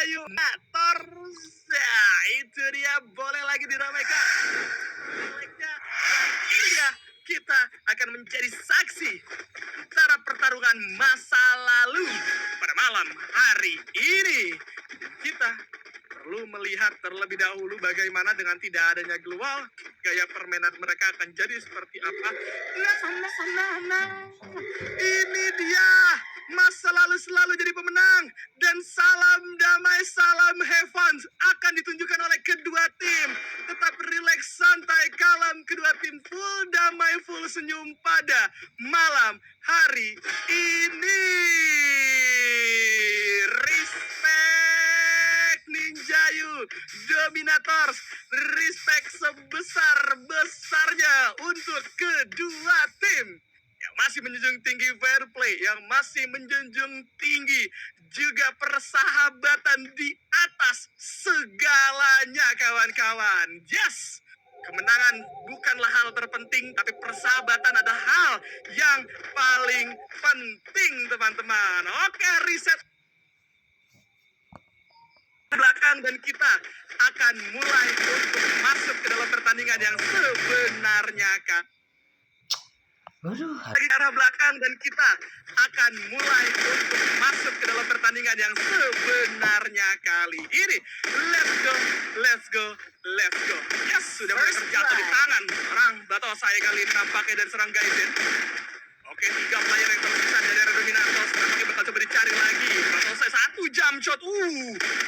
Ninjayu Nators. Nah, itu dia, boleh lagi diramaikan. Dan ini dia, kita akan menjadi saksi antara pertarungan masa lalu pada malam hari ini. Kita perlu melihat terlebih dahulu bagaimana dengan tidak adanya Glual, gaya permainan mereka akan jadi seperti apa. Ini dia, masa lalu selalu jadi pemenang. Dan salam damai, salam have fun akan ditunjukkan oleh kedua tim. Tetap rileks, santai, kalem. Kedua tim full damai, full senyum pada malam hari ini. Respect Ninjayu Dominators. Respect sebesar-besarnya untuk kedua tim yang masih menjunjung tinggi fair play, yang masih menjunjung tinggi juga persahabatan di atas segalanya, kawan-kawan. Yes, kemenangan bukanlah hal terpenting, tapi persahabatan adalah hal yang paling penting, teman-teman. Oke, reset belakang dan kita akan mulai untuk masuk ke dalam pertandingan yang sebenarnya, kan. Lagi ke arah belakang dan kita akan mulai untuk masuk ke dalam pertandingan yang sebenarnya kali ini. Let's go, let's go, let's go. Yes, sudah mulai terjatuh di tangan orang Bato saya kali ini nampaknya dan serang Gaiden. Oke, 3 player yang tersisa dari Dominatos. Nampaknya bakal coba dicari lagi. Bato saya 1 jump shot.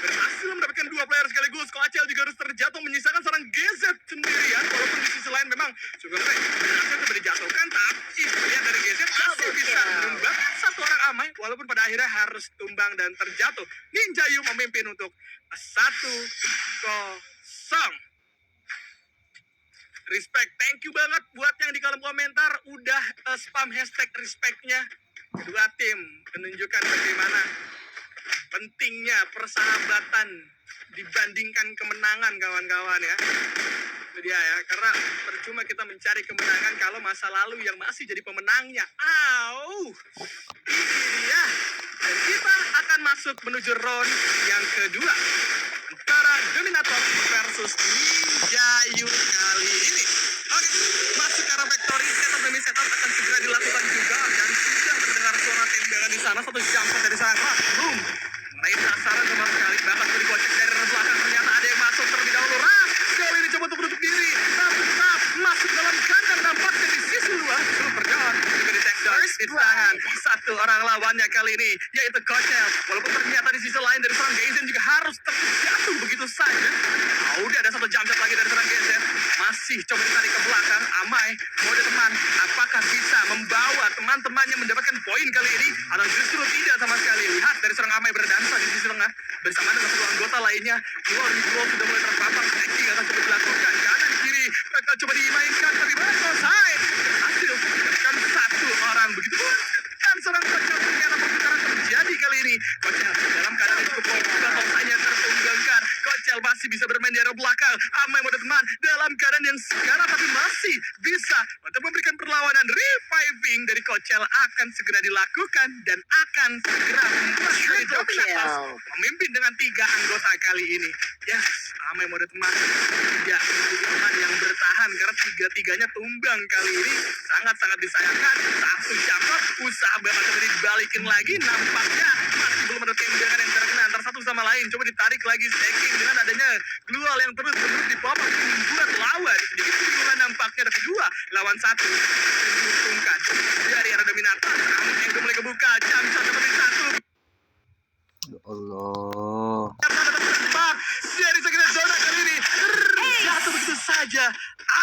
Berhasil mendapatkan 2 player sekaligus. Koacel juga harus terjatuh menyisakan serang GZ sendirian. Walaupun di sisi lain memang juga berhasil coba dijatuhkan. Tapi lihat dari GZ masih bisa menyumbang 1 orang Amai. Walaupun pada akhirnya harus tumbang dan terjatuh. Ninjayu memimpin untuk 1-0. Respect, thank you banget buat yang di kolom komentar udah spam hashtag respectnya. Kedua tim menunjukkan bagaimana pentingnya persahabatan dibandingkan kemenangan, kawan-kawan ya. Itu dia ya, karena percuma kita mencari kemenangan kalau masa lalu yang masih jadi pemenangnya. Ini dia. Dan kita akan masuk menuju round yang kedua antara Dominator versus Ninjayu kali ini. Oke, masuk ke arah factory. Setup demi setup akan segera dilakukan juga. Dan sudah mendengar suara tembakan di sana. 1 jump shot dari sana. Belum meraih sasaran sama sekali. Bahkan sudah dikocek dari belakang. Ternyata ada yang masuk terlebih dahulu. Kali ini coba untuk menutup diri. Tapi tetap masuk dalam kandang. Nampaknya di sisi luar. Super John juga di take down. Ditahan 1 orang lawannya kali ini, yaitu Koacel. Walaupun ternyata di sisi lain dari serang Gaiden juga harus terjatuh begitu saja. Udah ada 1 jump shot lagi dari serang Gaiden. Masih coba ditarik ke belakang. Amai, mode teman, apakah bisa membawa teman-temannya mendapatkan poin kali ini? Atau justru tidak sama sekali? Lihat dari serang Amai berdansa di sisi tengah bersama dengan 1 anggota lainnya. Duo sudah mulai terpapar. Stacking akan coba dilakukan. Kanan kiri akan coba dimainkan. Tapi selesai. Hasil kan 1 orang begitu. Dan serang Koacel ternyata perputaran terjadi kali ini. Koacel dalam keadaan yang cukup poin. Hanya tertunggangkan. Koacel masih bisa bermain di arah belakang. Amai mode teman dalam keadaan yang sekarang tapi masih bisa untuk memberikan perlawanan. Reviving dari Koacel akan segera dilakukan dan akan segera memperoleh Dominator memimpin dengan 3 anggota kali ini. Yes, Amai mode teman tidak menjadi teman yang bertahan karena 3-3-nya tumbang kali ini. Sangat-sangat disayangkan. 1 jump shot, usaha bakal coba dibalikin lagi. Nampaknya masih belum ada tembakan yang terkena antara satu sama lain. Coba ditarik lagi stacking dengan adanya Glual yang terus-menerus dipop up membuat lawan sedikit kebingungan nampaknya. Tapi 2 lawan 1 dan diuntungkan dari arah Dominator. Yang mulai kebuka, jump shot dapat 1. Ya Allah. Dari sekitar zona kali ini jatuh begitu saja.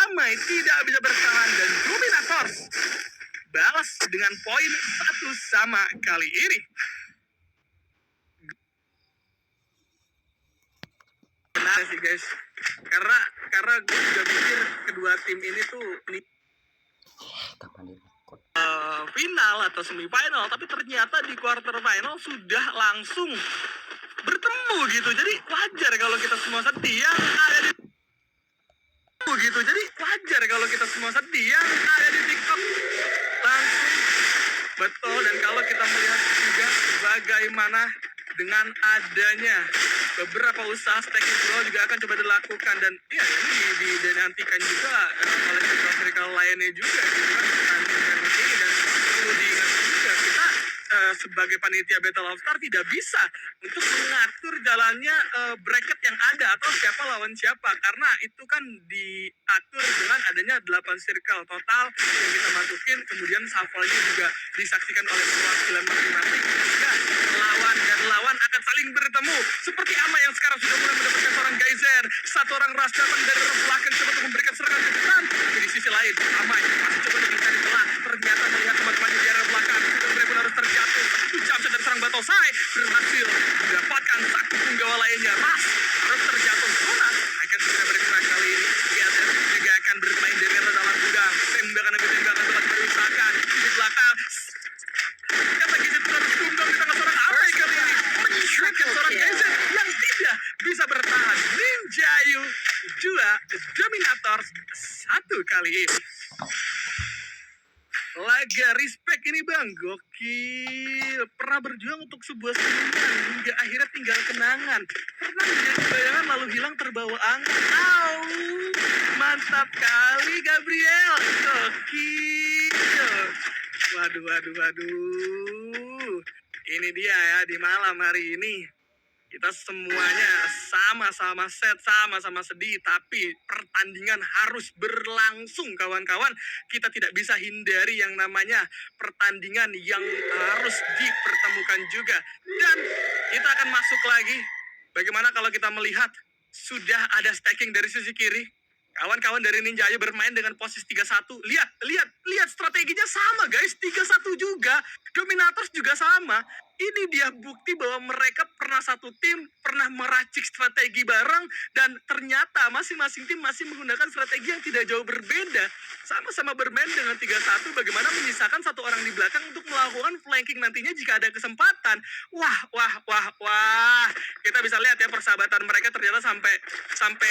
Amai tidak bisa bertahan dan Dominators balas dengan poin 1 sama kali ini. Benar sih guys, karena gue juga mikir kedua tim ini tuh final atau semifinal, tapi ternyata di quarter final sudah langsung bertemu gitu. Jadi wajar kalau kita semua sedih yang ada di gitu. Jadi wajar kalau kita semua sedih yang ada di TikTok langsung betul. Dan kalau kita melihat juga bagaimana dengan adanya beberapa usaha stacking pulau juga akan coba dilakukan, dan ya ini dinantikan juga oleh circle lainnya juga gitu kan pertandingan ini. Dan perlu diingat juga kita sebagai panitia Battle of Star tidak bisa untuk mengatur jalannya bracket yang ada atau siapa lawan siapa, karena itu kan diatur dengan adanya 8 circle total yang kita masukin, kemudian shuffle-nya juga disaksikan oleh perwakilan masing-masing, sehingga lawan dan lawan akan saling bertemu seperti Ama yang sekarang sudah mulai mendapatkan seorang Geyser, satu orang Rush datang dari belakang coba untuk memberikan serangan kejutan. Di sisi lain Ama masih coba untuk mencari celah, ternyata melihat teman-temannya di area belakang dan pun harus terjatuh. Satu jump dari serang Batosai berhasil mendapatkan satu punggawa lainnya. Rush harus terjatuh zona akan segera bergerak kali ini. Geyser juga akan bermain dari dalam gudang, tembakan demi tembakan telah diusahakan di belakang. Kata Geyser terus tumbang di tengah seorang Amai kali ini, menyusahkan seorang Geyser yang tidak bisa bertahan. Ninjayu 2 Dominators 1 kali ini. Laga respect ini bang, gokil. Pernah berjuang untuk sebuah seniman hingga akhirnya tinggal kenangan. Pernah menjadi bayangan lalu hilang terbawa angin. Au, mantap kali Gabriel, gokil. Waduh, waduh, waduh. Ini dia ya di malam hari ini. Kita semuanya sama-sama set, sama-sama sedih, tapi pertandingan harus berlangsung kawan-kawan. Kita tidak bisa hindari yang namanya pertandingan yang harus dipertemukan juga. Dan kita akan masuk lagi. Bagaimana kalau kita melihat sudah ada stacking dari sisi kiri? Kawan-kawan dari Ninjayu bermain dengan posisi 3-1. Lihat strateginya sama guys, 3-1 juga. Dominators juga sama. Ini dia bukti bahwa mereka pernah satu tim, pernah meracik strategi bareng, dan ternyata masing-masing tim masih menggunakan strategi yang tidak jauh berbeda. Sama-sama bermain dengan 3-1, bagaimana menyisakan satu orang di belakang untuk melakukan flanking nantinya jika ada kesempatan. Wah. Kita bisa lihat ya persahabatan mereka ternyata sampai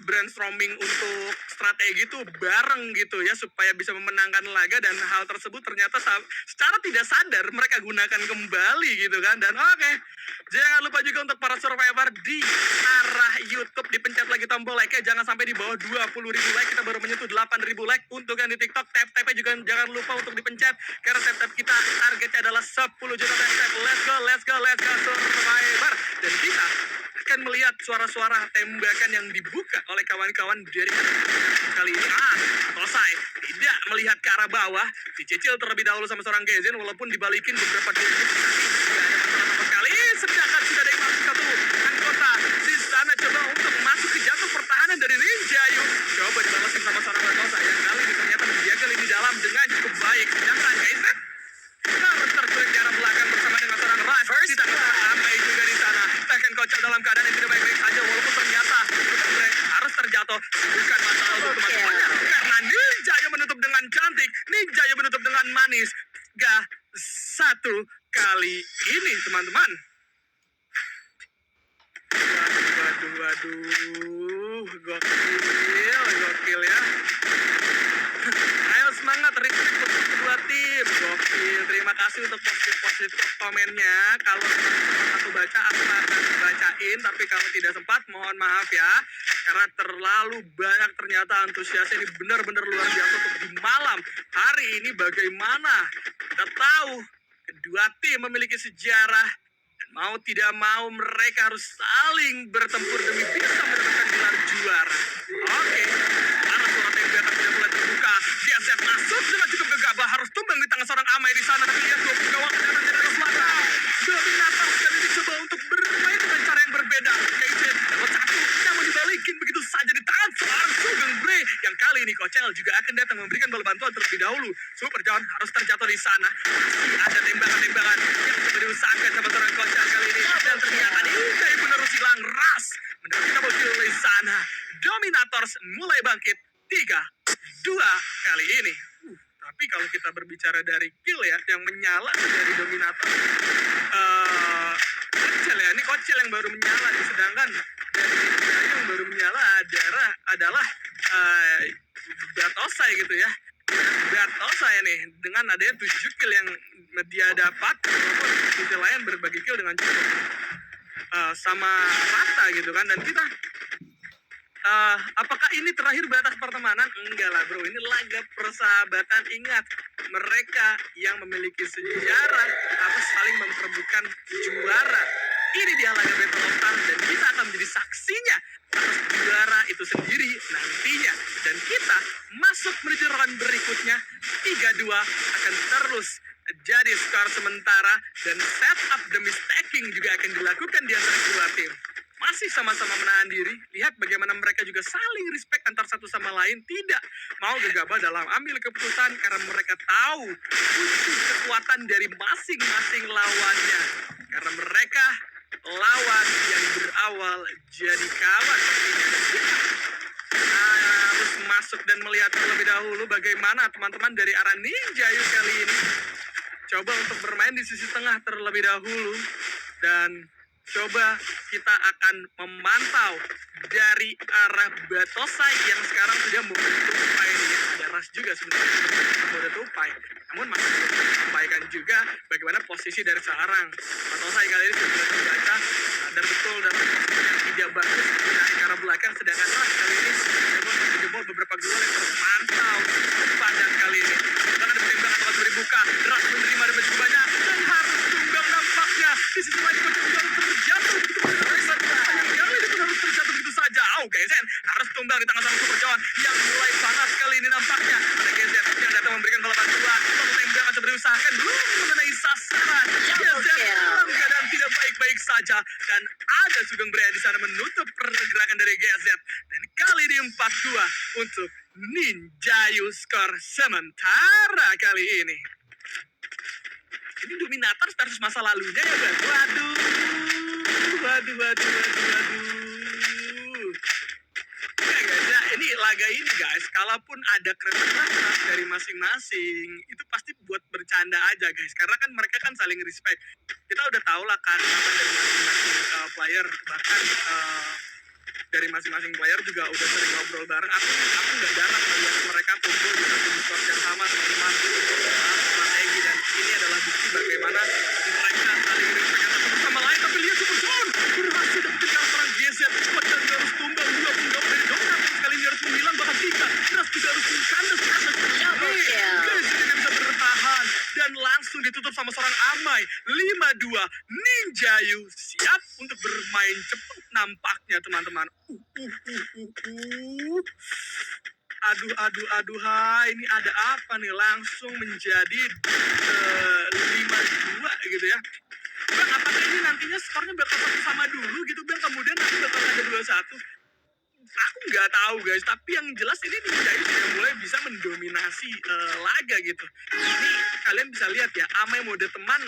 brainstorming untuk strategi itu bareng gitu ya, supaya bisa memenangkan laga, dan hal tersebut ternyata secara tidak sadar mereka gunakan kembali gitu kan. Dan oke, jangan lupa juga untuk para survivor di arah YouTube dipencet lagi tombol like-nya, jangan sampai di bawah 20.000 like. Kita baru menyentuh 8.000 like. Untuk yang di TikTok, tap-tapnya juga jangan lupa untuk dipencet, karena tap-tap kita targetnya adalah 10 juta tap-tap. Let's go survivor. Dan kita akan melihat suara-suara tembakan yang dibuka oleh kawan-kawan dari kali ini. Selesai tidak melihat ke arah bawah, dicicil terlebih dahulu sama seorang Gezen, walaupun dibalikin beberapa direct, tapi tidak ada masalah sama sekali. Sedangkan sudah ada yang masuk satu anggota di sana coba untuk masuk ke jatuh pertahanan dari Ninjayu. Coba dibalasin sama seorang Bartosa yang kali ini ternyata menjaga lini dalam dengan cukup baik. Sedangkan Gezen harus tersulit di arah belakang bersama dengan seorang Rush. Di tangan seorang Amai juga di sana. Tekken kocok dalam keadaan yang tidak baik-baik saja, walaupun ternyata harus terjatuh. Bukan masalah untuk teman-temannya, karena Ninjayu menutup dengan cantik, Ninjayu menutup dengan manis. Satu kali ini teman-teman. Waduh, gokil ya. Ayo semangat, respect untuk kedua tim, gokil. Terima kasih untuk positif komennya. Kalau sempat aku baca, aku akan bacain, tapi kalau tidak sempat, mohon maaf ya, karena terlalu banyak ternyata antusiasnya. Ini benar-benar luar biasa untuk di malam hari ini. Bagaimana kita tahu kedua tim memiliki sejarah, dan mau tidak mau mereka harus saling bertempur demi bisa mendapatkan gelar juara. Oke, karena suara tembakan sudah mulai terbuka. Dia set masuk dengan cukup gegabah, harus tumbang di tangan seorang Amai di sana. Tapi lihat 2 penggawa kanan dari arah selatan. Dominator sekali dicoba untuk bermain dengan cara yang berbeda. Geyser dapat satu, namun dibalikin begitu saja di tangan seorang Sugeng Bre, yang kali ini Kocel juga akan datang memberikan bola bantuan terlebih dahulu. Super John harus terjatuh di sana. Masih ada tembakan-tembakan yang coba diusahakan sama seorang Kocel kali ini, dan ternyata Ninjayu menerus hilang. Ras mendapatkan double kill di sana. Dominators mulai bangkit 3-2 kali ini. Tapi kalau kita berbicara dari kill ya, yang menyala dari Dominator Kocel ya, ini Kocel yang baru menyala nih. Sedangkan dari Ninjayu yang baru menyala adalah Batosai gitu ya. Batosai nih, dengan adanya 7 kill yang dia dapat, walaupun di sisi lain berbagi kill dengan cukup sama rata gitu kan. Dan kita apakah ini terakhir batas pertemanan? Enggak lah bro, ini laga persahabatan. Ingat, mereka yang memiliki sejarah saling memperebutkan juara. Ini dia laga Battle of Stars dan kita akan menjadi saksinya atas juara itu sendiri nantinya. Dan kita masuk menuju round berikutnya. 3-2 akan terus jadi skor sementara dan setup demi stacking juga akan dilakukan di antara kedua tim. Masih sama-sama menahan diri. Lihat bagaimana mereka juga saling respect antar satu sama lain. Tidak mau gegabah dalam ambil keputusan karena mereka tahu kekuatan dari masing-masing lawannya. Karena mereka lawan yang berawal jadi kawan pastinya. Harus masuk dan melihat terlebih dahulu bagaimana teman-teman dari arah Ninja Yu kali ini coba untuk bermain di sisi tengah terlebih dahulu. Dan coba kita akan memantau dari arah Batosai yang sekarang sudah membentuk tupai ini ya. Ada Ras juga sebenarnya mode tupai. Namun masih belum disampaikan juga bagaimana posisi dari seorang Batosai kali ini sudah terbaca dan betul dalam posisi yang tidak bagus menarik ke arah belakang. Sedangkan Ras kali ini menjebol beberapa gol yang terpantau padat kali ini. Bahkan ada tembak atau dibuka. Ras menerima damage cukup banyak dan harus tumbang nampaknya. Di sisi lain coach juga harus terjatuh begitu saja. GZ harus tumbang di tangan sang Super Jawan yang mulai panas kali ini nampaknya. Ada GZ yang datang memberikan bola bantuan. Satu tembak akan berusahakan belum mengenai sasaran. GZ dalam keadaan tidak baik-baik saja dan ada Sugeng Brea di sana menutup pergerakan dari GZ. Dan kali ini 4-2 untuk Ninja Yu skor sementara kali ini. Ini Dominator versus masa lalunya ya Bang. Waduh. Ya guys, ya, ini laga ini guys, kalaupun ada keretakan dari masing-masing, itu pasti buat bercanda aja guys. Karena kan mereka kan saling respect. Kita udah tahu lah kan dari masing-masing player, bahkan dari masing-masing player juga udah sering ngobrol bareng. Aku nggak jarang melihat mereka kumpul di satu Discord yang sama teman-teman. Strategi dan ini adalah bukti bagaimana mereka saling respect satu sama lain. Tapi lihat Super John berhasil dapetin seorang GZ. Padahal dia harus tumbang 2 punggap dari Dokter. Sekali ini harus menghilang bahkan 3. Terus juga harus kandas. GZ tidak bisa bertahan dan langsung ditutup sama seorang Amai. 5-2 Ninja Yu siap untuk bermain cepat nampaknya teman-teman. Aduh, ini ada apa nih? Langsung menjadi 5-2 gitu ya. Bang, apakah ini nantinya skornya bakal sama dulu gitu Bang? Kemudian nanti bakal ada 2-1? Aku nggak tahu guys, tapi yang jelas ini Ninja Yu sudah mulai bisa mendominasi laga gitu. Ini kalian bisa lihat ya, Amai mode teman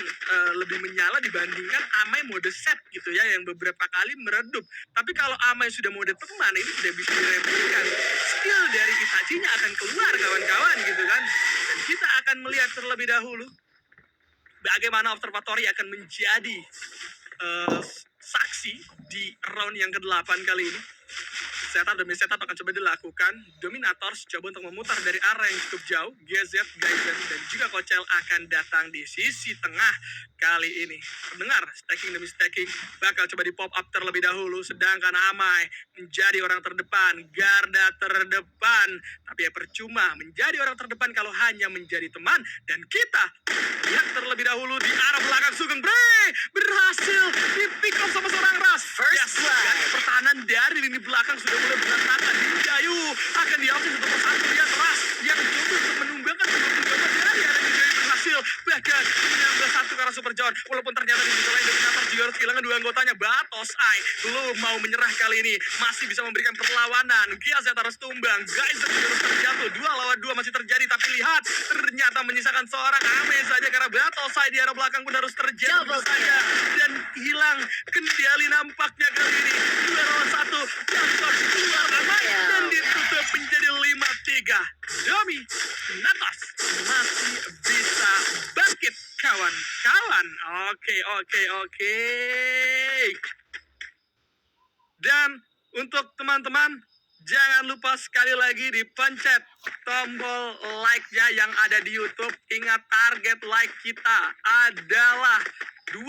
lebih menyala dibandingkan Amai mode set gitu ya, yang beberapa kali meredup. Tapi kalau Amai sudah mode teman, ini tidak bisa diremehkan. Skill dari Itachinya akan keluar kawan-kawan gitu kan. Dan kita akan melihat terlebih dahulu bagaimana Observatory akan menjadi saksi di round yang ke-8 kali ini. Setup demi setup akan coba dilakukan. Dominators coba untuk memutar dari arah yang cukup jauh. GZ, Gaizen, dan juga Kocel akan datang di sisi tengah kali ini. Pendengar, stacking demi stacking bakal coba di pop up terlebih dahulu. Sedangkan Amai menjadi orang terdepan, garda terdepan. Tapi ya percuma menjadi orang terdepan kalau hanya menjadi teman. Dan kita lihat terlebih dahulu di arah belakang Sugeng Brea berhasil di pick up sama seorang Ras. Dan pertahanan dari lini belakang sudah mulai berantakan. Ninja Yu akan diambil satu persatu. Lihat Ras yang coba untuk menumbangkan pengguna dari arah Ninja Yu berhasil. Bahkan menambah 1 ke arah Super John. Walaupun ternyata di sisi lain Dominator juga harus kehilangan 2 anggotanya. Batosai belum mau menyerah kali ini. Masih bisa memberikan perlawanan. GZ harus tumbang. Gaizen juga harus terjatuh. 2 lawan 2 masih terjadi. Tapi lihat, ternyata menyisakan seorang Amai saja. Karena Batosai di arah belakang pun harus terjatuh saja. Dan hilang kendali nampaknya kali ini. 2 lawan 1. Jatuh keluar Amai. Dan ditutup menjadi 5-3. Dominator masih bisa bangkit kawan-kawan. Oke. Dan untuk teman-teman Jangan lupa sekali lagi dipencet tombol like-nya yang ada di YouTube. Ingat target like kita adalah 20.000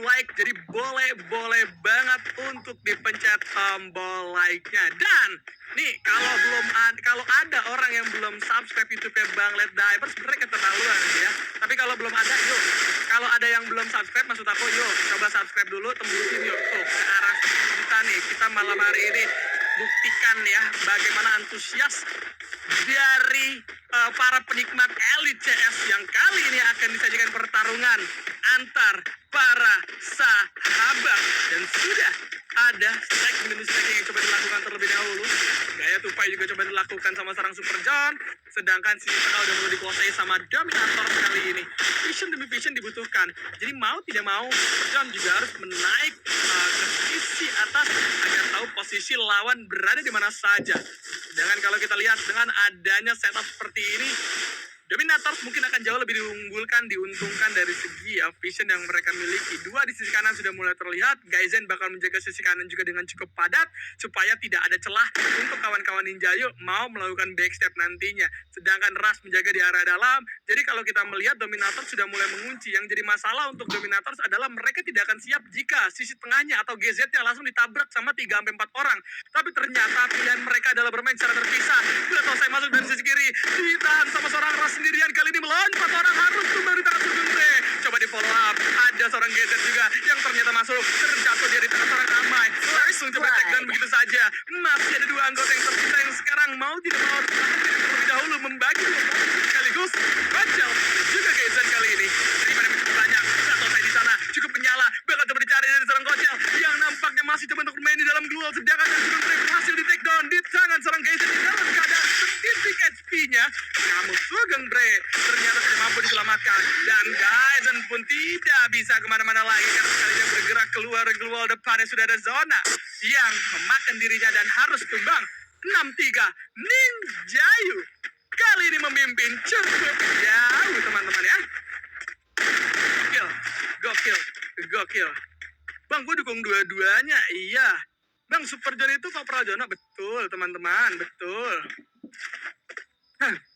like. Jadi boleh banget untuk dipencet tombol like-nya. Dan nih kalau ada orang yang belum subscribe YouTube-nya Bang Let Divers, sebenarnya keterlaluan ya. Tapi kalau belum ada, yuk. Kalau ada yang belum subscribe, maksud aku, yuk coba subscribe dulu, tembusin yuk. Tuh, ke arah 10 juta nih. Kita malam hari ini buktikan ya bagaimana antusias dari para penikmat Elite CS yang kali ini akan disajikan pertarungan antar para sahabat. Dan sudah ada stack minus stacking yang coba dilakukan terlebih dahulu. Gaya tupai juga coba dilakukan sama sarang Super John. Sedangkan sisi tengah udah mulai dikuasai sama Dominator kali ini. Vision demi vision dibutuhkan. Jadi mau tidak mau Super John juga harus menaik ke sisi atas agar tahu posisi lawan berada di mana saja. Dengan kalau kita lihat dengan adanya setup seperti ini, Dominator mungkin akan jauh lebih diuntungkan dari segi vision yang mereka miliki. Dua di sisi kanan sudah mulai terlihat. Gaizen bakal menjaga sisi kanan juga dengan cukup padat supaya tidak ada celah untuk kawan-kawan Ninjayo mau melakukan backstep nantinya. Sedangkan Rush menjaga di area dalam. Jadi kalau kita melihat Dominator sudah mulai mengunci. Yang jadi masalah untuk Dominator adalah mereka tidak akan siap jika sisi tengahnya atau GZ-nya langsung ditabrak sama 3-4 orang. Tapi ternyata pilihan mereka adalah bermain secara terpisah. Bila selesai masuk dari sisi kiri, ditahan sama seorang Rush sendirian. Kali ini melawan 4 orang, harus tumbang di tangan Sugeng Bre. Coba di follow up, ada seorang GZ juga yang ternyata masuk, terjatuh dia di tangan seorang Amai. Langsung coba take down begitu saja. Masih ada 2 anggota yang tersisa yang sekarang mau tidak mau harus terlebih dahulu membagi 2 posisi sekaligus. Bacel juga GZ kali ini. Dari mana begitu banyak, atau saya di sana cukup menyala, bakal coba dicari dari seorang Kocel yang nampaknya masih coba untuk bermain di dalam duel. Sedangkan Sugeng Bre berhasil di take down di tangan seorang GZ di dalam keadaan setitik HP-nya. Namun Sugeng Bre ternyata tidak mampu diselamatkan. Dan Gaizen pun tidak bisa kemana-mana lagi karena sekalinya bergerak keluar depannya sudah ada zona yang memakan dirinya dan harus tumbang. 6-3 Ninjayo kali ini memimpin cukup jauh teman-teman ya. Gokil. Bang, gue dukung dua-duanya. Iya. Bang, Super John itu Kopral Jono. Betul, teman-teman. Betul.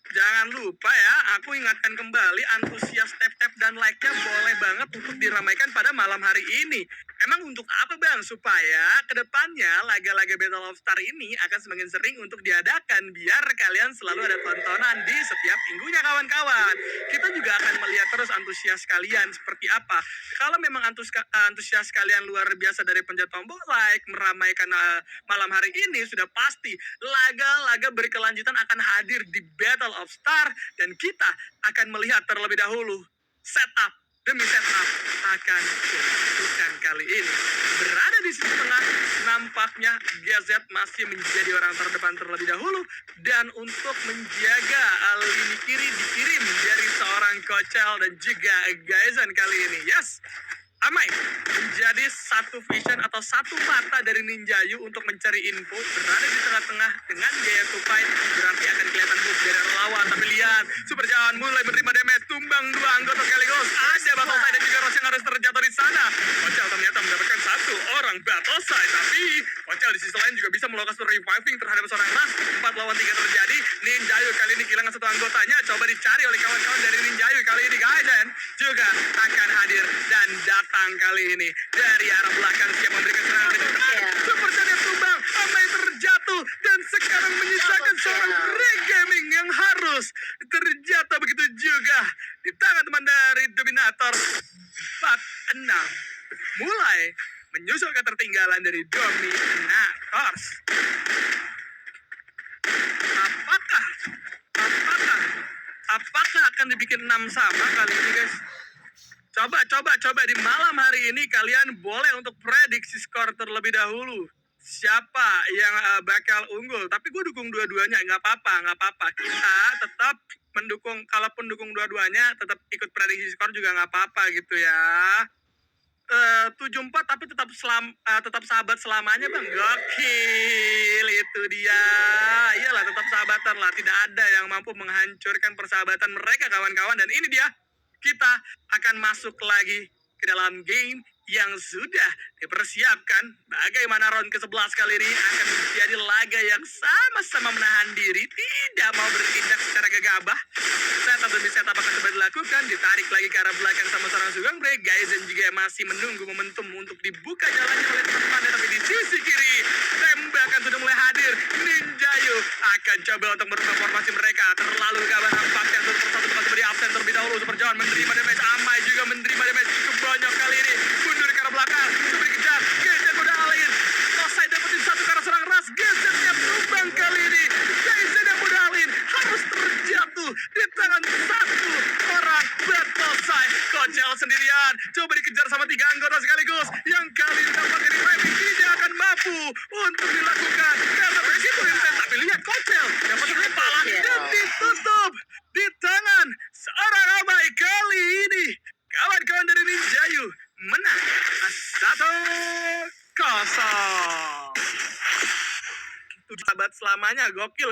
Jangan lupa ya, aku ingatkan kembali antusias tap-tap dan like-nya boleh banget untuk diramaikan pada malam hari ini. Emang untuk apa Bang? Supaya kedepannya laga-laga Battle of Star ini akan semakin sering untuk diadakan biar kalian selalu ada tontonan di setiap minggunya kawan-kawan. Kita juga akan melihat terus antusias kalian seperti apa. Kalau memang antusias kalian luar biasa dari pencet tombol like, meramaikan malam hari ini, sudah pasti laga-laga berkelanjutan akan hadir di Battle of Star dan kita akan melihat terlebih dahulu setup demi setup akan dilakukan kali ini. Berada di sisi tengah, nampaknya GZ masih menjadi orang terdepan terlebih dahulu. Dan untuk menjaga lini kiri dikirim dari seorang Kocel dan juga Gaizen kali ini. Yes, Amai menjadi satu vision atau satu mata dari Ninjayo untuk mencari info. Berada di tengah-tengah dengan gaya tupai, berarti akan kelihatan boost dari lawan. Tapi lihat, Super John mulai menerima damage, tumbang 2 anggota sekaligus. Ada Battlesai dan juga Rose yang harus terjatuh di sana. Kocel ternyata mendapatkan 1 orang Battlesai, tapi Kocel di sisi lain juga bisa melakukan reviving terhadap seorang Mas. 4 lawan 3 terjadi. Ninjayo kali ini kehilangan 1 anggotanya. Coba dicari oleh kawan-kawan dari Ninjayo kali ini. Gaizen juga akan hadir dan datang kali ini dari arah belakang siap memberikan serangan ke depan. Super John yang tumbang, Amai terjatuh dan sekarang menyisakan seorang Ray Gaming yang harus terjatuh begitu juga di tangan teman dari Dominator. 4-6 mulai menyusul ketertinggalan dari Dominators. Apakah akan dibikin 6 sama kali ini guys? Coba di malam hari ini kalian boleh untuk prediksi skor terlebih dahulu. Siapa yang bakal unggul? Tapi gue dukung dua-duanya, nggak apa-apa. Kita tetap mendukung, kalaupun dukung dua-duanya, tetap ikut prediksi skor juga nggak apa-apa gitu ya. 7-4 tapi tetap sahabat selamanya Bang. Gokil itu dia. Iyalah, tetap sahabatan lah. Tidak ada yang mampu menghancurkan persahabatan mereka kawan-kawan. Dan ini dia, kita akan masuk lagi ke dalam game yang sudah dipersiapkan. Bagaimana round ke-11 kali ini akan menjadi laga yang sama-sama menahan diri, tidak mau bertindak secara gegabah. Setup demi setup akan coba dilakukan, ditarik lagi ke arah belakang sama seorang Sugeng Break. Gaizen juga masih menunggu momentum untuk dibuka jalannya oleh teman-temannya, tapi di sisi kiri tembakan sudah mulai hadir. Ninjayu akan coba untuk merubah formasi mereka. Terlalu gegabah nampaknya satu persatu bakal coba di absen terlebih dahulu. Super John menerima damage, Amai juga menerima damage cukup banyak kali ini. Mundur ke arah belakang, coba dikejar. Gaizen udah alin. Selesai dapetin satu ke arah serang ras. Gaizen siap tumbang kali ini. Gaizen yang udah alin harus terjatuh di tangan satu orang Battlesai. Kocel sendirian, coba dikejar sama 3 anggota sekaligus. Yang kali ini tampaknya di timing tidak akan mampu untuk dilakukan karena begitu intens. Tapi lihat Kocel dapat kepala dan ditutup di tangan seorang Amai. Kali ini kawan-kawan dari Ninjayu menang 1-0. Itu sahabat selamanya, gokil.